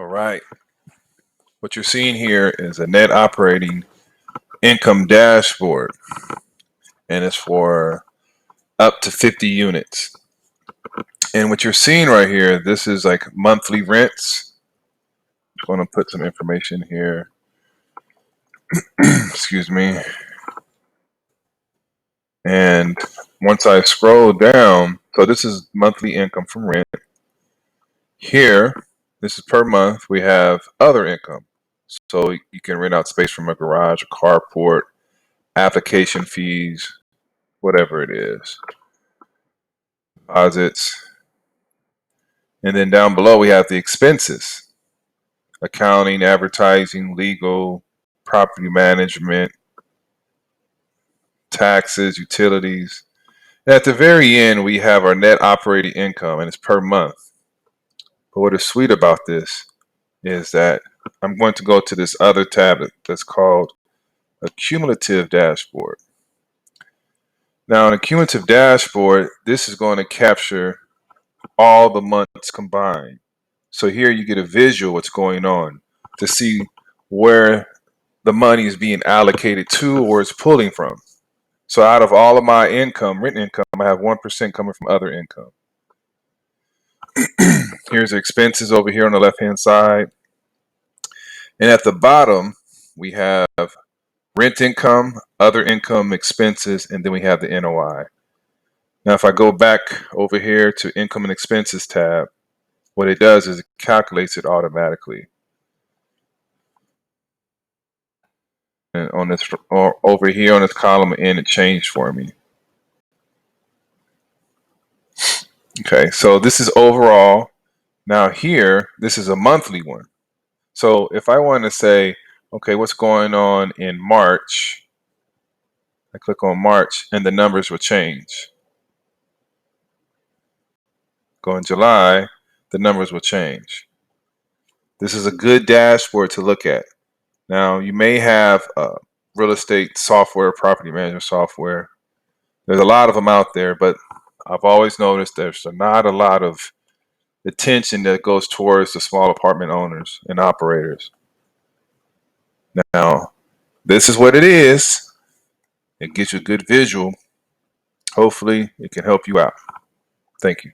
All right. What you're seeing here is a net operating income dashboard, and it's for up to 50 units. And what you're seeing right here, this is like monthly rents. I'm going to put some information here. Excuse me. And once I scroll down, so this is monthly income from rent. Here, this is per month. We have other income. So you can rent out space from a garage, a carport, application fees, whatever it is, deposits. And then down below, we have the expenses: accounting, advertising, legal, property management, taxes, utilities. And at the very end, we have our net operating income, and it's per month. But what is sweet about this is that I'm going to go to this other tab that's called Accumulative Dashboard. Now, in Accumulative Dashboard, this is going to capture all the months combined. So here you get a visual what's going on to see where the money is being allocated to or it's pulling from. So out of all of my income, rent income, I have 1% coming from other income. Here's the expenses over here on the left-hand side. And at the bottom, we have rent income, other income, expenses, and then we have the NOI. Now, if I go back over here to income and expenses tab, what it does is it calculates it automatically. And on this, or over here on this column N, it changed for me. Okay, so this is overall. Now here, this is a monthly one. So if I want to say, okay, what's going on in March? I click on March and the numbers will change. Go in July, the numbers will change. This is a good dashboard to look at. Now, you may have real estate software, property management software. There's a lot of them out there, but I've always noticed there's not a lot of attention that goes towards the small apartment owners and operators. Now, this is what it is. It gives you a good visual. Hopefully, it can help you out. Thank you.